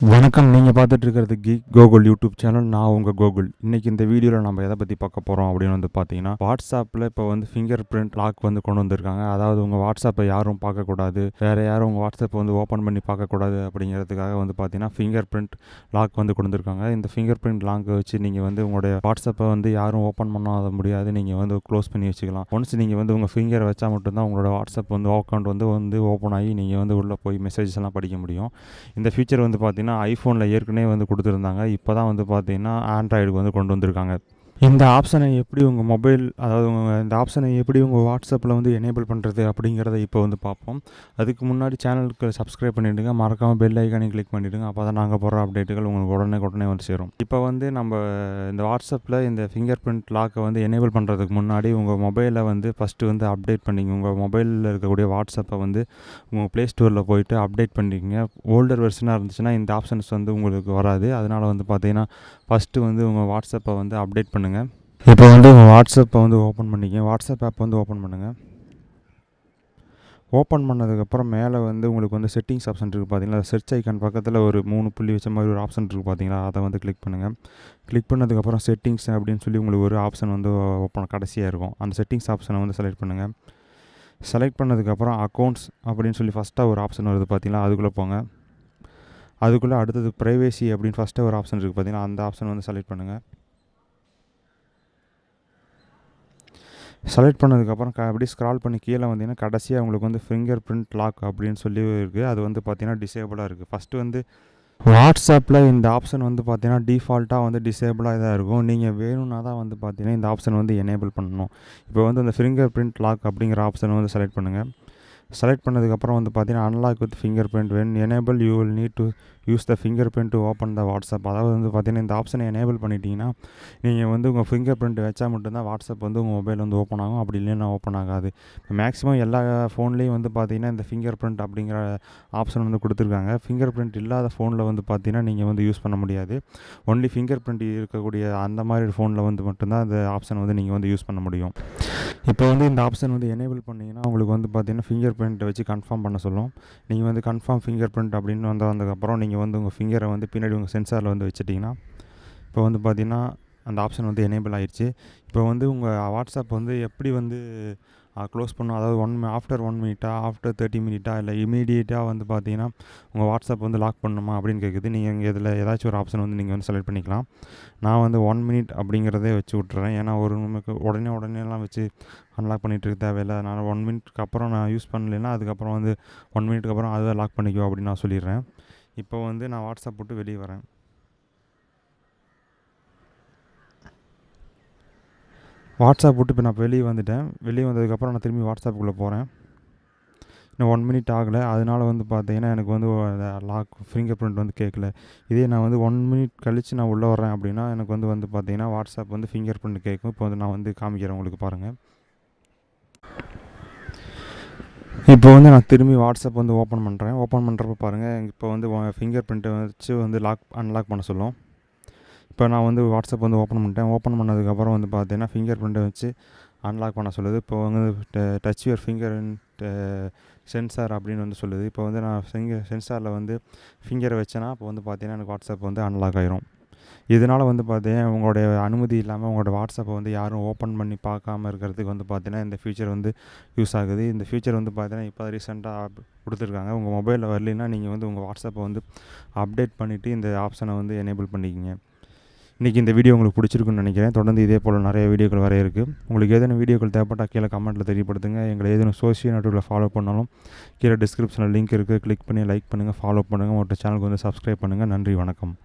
வணக்கம். நீங்கள் பார்த்துட்டு இருக்கிறது கீக் கோகுல் யூடியூப் சேனல். நான் உங்கள் கோகுல். இன்றைக்கி இந்த வீடியோவில் நம்ம எதை பற்றி பார்க்க போகிறோம் அப்படின்னு வந்து பார்த்தீங்கன்னா, வாட்ஸ்அப்பில் இப்போ வந்து ஃபிங்கர் பிரிண்ட் லாக் வந்து கொண்டு வந்திருக்காங்க. அதாவது உங்கள் வாட்ஸ்அப்பை யாரும் பார்க்கக்கூடாது, வேறு யாரும் உங்கள் வாட்ஸ்அப்பை வந்து ஓப்பன் பண்ணி பார்க்கக்கூடாது அப்படிங்கிறதுக்காக வந்து பார்த்தீங்கன்னா ஃபிங்கர் பிரிண்ட் லாக் வந்து கொண்டு வந்திருக்காங்க. இந்த ஃபிங்கர் பிரிண்ட் லாக்கை வச்சு நீங்கள் வந்து உங்களுடைய வாட்ஸ்அப்பை வந்து யாரும் ஓப்பன் பண்ணாத முடியாது, நீங்கள் வந்து க்ளோஸ் பண்ணி வச்சுக்கலாம். ஒன்ஸ் நீங்கள் வந்து உங்கள் ஃபிங்கரை வச்சா மட்டும்தான் உங்களோட வாட்ஸ்அப் வந்து அக்கௌண்ட் வந்து ஓப்பன் ஆகி நீங்கள் வந்து உள்ளே போய் மெசேஜஸ் எல்லாம் படிக்க முடியும். இந்த ஃபீச்சர் வந்து பார்த்தீங்கன்னா ஐஃபோனில் ஏற்கனவே வந்து கொடுத்துருந்தாங்க. இப்போ தான் வந்து பார்த்தீங்கன்னா ஆண்ட்ராய்டுக்கு வந்து கொண்டு வந்திருக்காங்க. இந்த ஆப்ஷனை எப்படி உங்கள் மொபைல், அதாவது இந்த ஆப்ஷனை எப்படி உங்கள் வாட்ஸ்அப்பில் வந்து எனேபிள் பண்ணுறது அப்படிங்கிறத இப்போ வந்து பார்ப்போம். அதுக்கு முன்னாடி சேனலுக்கு சப்ஸ்கிரைப் பண்ணிவிடுங்க, மறக்காமல் பெல் ஐக்கானையும் கிளிக் பண்ணிவிடுங்க. அப்போ தான் நாங்கள் போடுற அப்டேட்டுகள் உங்களுக்கு உடனே வந்து சேரும். இப்போ வந்து நம்ம இந்த வாட்ஸ்அப்பில் இந்த ஃபிங்கர் பிரிண்ட் லாக்கை வந்து எனேபிள் பண்ணுறதுக்கு முன்னாடி உங்கள் மொபைலை வந்து ஃபஸ்ட்டு வந்து அப்டேட் பண்ணிங்க. உங்கள் மொபைலில் இருக்கக்கூடிய வாட்ஸ்அப்பை வந்து உங்கள் ப்ளே ஸ்டோரில் போயிட்டு அப்டேட் பண்ணிக்கங்க. ஓல்டர் வெர்ஷனாக இருந்துச்சுன்னா இந்த ஆப்ஷன்ஸ் வந்து உங்களுக்கு வராது. அதனால் வந்து பார்த்தீங்கன்னா ஃபஸ்ட்டு வந்து உங்கள் வாட்ஸ்அப்பை வந்து அப்டேட் பண்ணுங்கள். இப்போ வந்து உங்கள் வாட்ஸ்அப்பை வந்து ஓப்பன் பண்ணிக்க. வாட்ஸ்அப் ஆப் வந்து ஓப்பன் பண்ணுங்கள். ஓப்பன் பண்ணதுக்கப்புறம் மேலே வந்து உங்களுக்கு வந்து செட்டிங்ஸ் ஆப்ஷன் இருக்குது பார்த்தீங்களா, சர்ச் ஐக்கான் பக்கத்தில் ஒரு 3 புள்ளி வச்ச மாதிரி ஒரு ஆப்ஷன் இருக்குது பார்த்தீங்களா, அதை வந்து கிளிக் பண்ணுங்கள். கிளிக் பண்ணதுக்கப்புறம் செட்டிங்ஸ் அப்படின்னு சொல்லி உங்களுக்கு ஒரு ஆப்ஷன் வந்து ஓப்பன் கடைசியாக இருக்கும். அந்த செட்டிங்ஸ் ஆப்ஷனை வந்து செலக்ட் பண்ணுங்கள். செலக்ட் பண்ணதுக்கப்புறம் அக்கௌண்ட்ஸ் அப்படின்னு சொல்லி ஃபஸ்ட்டாக ஒரு ஆப்ஷன் வருது பார்த்தீங்களா, அதுக்குள்ளே போங்க. அதுக்குள்ளே அடுத்தது ப்ரைவேசி அப்படின்னு ஃபஸ்ட்டாக ஒரு ஆப்ஷன் இருக்குது பார்த்தீங்கன்னா, அந்த ஆப்ஷன் வந்து செலக்ட் பண்ணுங்கள். செலக்ட் பண்ணதுக்கப்புறம் அப்படியே ஸ்க்ரால் பண்ணி கீழே வந்தீங்கன்னா கடைசியாக உங்களுக்கு வந்து ஃபிங்கர் பிரிண்ட் லாக் அப்படின்னு சொல்லி இருக்குது. அது வந்து பார்த்தீங்கன்னா டிசேபிளாக இருக்குது. ஃபஸ்ட்டு வந்து வாட்ஸ்அப்பில் இந்த ஆப்ஷன் வந்து பார்த்தீங்கன்னா டிஃபால்ட்டாக வந்து டிசேபிளாக தான் இருக்கும். நீங்கள் வேணும்னா தான் வந்து பார்த்தீங்கன்னா இந்த ஆப்ஷன் வந்து எனேபிள் பண்ணணும். இப்போ வந்து அந்த ஃபிங்கர் பிரிண்ட் லாக் அப்படிங்கிற ஆப்ஷன் வந்து செலக்ட் பண்ணுங்கள். செலக்ட் பண்ணதுக்கப்புறம் வந்து பார்த்தீங்கன்னா unlock with finger print when enable you will need to use the finger print to open the WhatsApp. அதாவது வந்து பார்த்தீங்கன்னா இந்த ஆப்ஷனை எனேபிள் பண்ணிட்டீங்கன்னா நீங்கள் வந்து உங்கள் ஃபிங்கர் பிரிண்ட் வச்சா மட்டும்தான் வாட்ஸ்அப் வந்து உங்கள் மொபைல் வந்து ஓப்பன் ஆகும், அப்படி இல்லைன்னா ஓப்பன் ஆகாது. இப்போ மேக்ஸிமம் எல்லா ஃபோன்லேயும் வந்து பார்த்தீங்கன்னா இந்த ஃபிங்கர் பிரிண்ட் அப்படிங்கிற ஆப்ஷன் வந்து கொடுத்துருக்காங்க. ஃபிங்கர் பிரிண்ட் இல்லாத ஃபோனில் வந்து பார்த்தீங்கன்னா நீங்கள் வந்து யூஸ் பண்ண முடியாது. ஒன்லி ஃபிங்கர் பிரிண்ட் இருக்கக்கூடிய அந்த மாதிரி ஃபோனில் வந்து மட்டும்தான் இந்த ஆப்ஷன் வந்து நீங்கள் வந்து யூஸ் பண்ண முடியும். இப்போ வந்து இந்த ஆப்ஷன் வந்து எனேபிள் பண்ணிங்கன்னா உங்களுக்கு வந்து பார்த்தீங்கன்னா ஃபிங்கர் பிரிண்ட்டை வச்சு கன்ஃபார்ம் பண்ண சொல்லும். நீங்கள் வந்து கன்ஃபார்ம் ஃபிங்கர் பிரிண்ட் அப்படின்னு வந்ததுக்கப்புறம் நீங்கள் வந்து உங்கள் ஃபிங்கரை வந்து பின்னாடி உங்கள் சென்சாரில் வந்து வச்சுட்டிங்கன்னா இப்போ வந்து பார்த்தீங்கன்னா அந்த ஆப்ஷன் வந்து எனேபிள் ஆகிடுச்சு. இப்போ வந்து உங்கள் வாட்ஸ்அப் வந்து எப்படி வந்து க்ளோஸ் பண்ணும், அதாவது ஆஃப்டர் 1 மினிட்டா, ஆஃப்டர் 30 மினிட்டா, இல்லை இமீடியட்டாக வந்து பார்த்தீங்கன்னா உங்கள் வாட்ஸ்அப் வந்து லாக் பண்ணணுமா அப்படின்னு கேட்குது. நீங்கள் இங்கே இதில் ஏதாச்சும் ஒரு ஆப்ஷன் வந்து நீங்கள் வந்து செலக்ட் பண்ணிக்கலாம். நான் வந்து 1 மினிட் அப்படிங்கிறதே வச்சு விட்றேன். ஏன்னா ஒரு நமக்கு உடனேலாம் வச்சு அன்லாக் பண்ணிகிட்டு இருக்க தேவையில்லை. அதனால் 1 மினிட்க்கு அப்புறம் நான் யூஸ் பண்ணலைன்னா அதுக்கப்புறம் வந்து 1 மினிட்க்கு அப்புறம் அதை லாக் பண்ணிக்கோ அப்படின்னு நான் சொல்லிடுறேன். இப்போ வந்து நான் வாட்ஸ்அப் விட்டு வெளியே வரேன். வாட்ஸ்அப் விட்டு இப்போ நான் வெளியே வந்துட்டேன். வெளியே வந்ததுக்கப்புறம் நான் திரும்பி வாட்ஸ்அப்புக்குள்ளே போகிறேன். இன்னும் 1 மினிட் ஆகலை. அதனால் வந்து பார்த்தீங்கன்னா எனக்கு வந்து லாக் ஃபிங்கர் பிரிண்ட் வந்து கேட்கல. இதே நான் வந்து 1 மினிட் கழித்து நான் உள்ளே வரேன் அப்படின்னா எனக்கு வந்து பார்த்தீங்கன்னா வாட்ஸ்அப் வந்து ஃபிங்கர் பிரிண்ட் கேட்கும். இப்போ வந்து நான் வந்து காமிக்கிறேன் உங்களுக்கு பாருங்கள். இப்போ வந்து நான் திரும்பி வாட்ஸ்அப் வந்து ஓப்பன் பண்ணுறேன். ஓப்பன் பண்ணுறப்ப பாருங்கள், இப்போ வந்து ஃபிங்கர் பிரிண்ட்டை வச்சு வந்து அன்லாக் பண்ண சொல்லும். இப்போ நான் வந்து வாட்ஸ்அப் வந்து ஓப்பன் பண்ணிட்டேன். ஓப்பன் பண்ணதுக்கப்புறம் வந்து பார்த்தீங்கன்னா ஃபிங்கர் பிரிண்ட்டை வச்சு அன்லாக் பண்ண சொல்லுது. இப்போ வந்து டச் யுவர் ஃபிங்கர் சென்சார் அப்படின்னு வந்து சொல்லுது. இப்போ வந்து நான் சென்சாரில் வந்து ஃபிங்கரை வச்சேன்னா இப்போ வந்து பார்த்தீங்கன்னா எனக்கு வாட்ஸ்அப் வந்து அன்லாக் ஆயிரும். இதனால் வந்து பார்த்தீங்கன்னா உங்களுடைய அனுமதி இல்லாமல் உங்களோட வாட்ஸ்அப்பை வந்து யாரும் ஓப்பன் பண்ணி பார்க்காம இருக்கிறதுக்கு வந்து பார்த்தீங்கன்னா இந்த ஃபீச்சர் வந்து யூஸ் ஆகுது. இந்த ஃபீச்சர் வந்து பார்த்தீங்கன்னா இப்போ ரீசெண்டாக கொடுத்துருக்காங்க. உங்கள் மொபைலில் வரலைன்னா நீங்கள் வந்து உங்கள் வாட்ஸ்அப்பை வந்து அப்டேட் பண்ணிவிட்டு இந்த ஆப்ஷனை வந்து எனேபிள் பண்ணிக்கிங்க. இன்றைக்கி இந்த வீடியோ உங்களுக்கு பிடிச்சிருக்குன்னு நினைக்கிறேன். தொடர்ந்து இதே போல் நிறைய வீடியோக்கள் வர இருக்குது. உங்களுக்கு ஏதேனும் வீடியோக்கள் தேவைப்பட்டால் கீழே கமெண்ட்டில் தெரியப்படுத்துங்க. எங்களை ஏதேனும் சோஷியல் நெட்வொர்க்கில் ஃபாலோ பண்ணாலும் கீழே டிஸ்கிரிப்ஷனில் லிங்க் இருக்குது, கிளிக் பண்ணி லைக் பண்ணுங்கள், ஃபாலோ பண்ணுங்கள். உங்களோட சேனலுக்கு வந்து சப்ஸ்கிரைப் பண்ணுங்கள். நன்றி, வணக்கம்.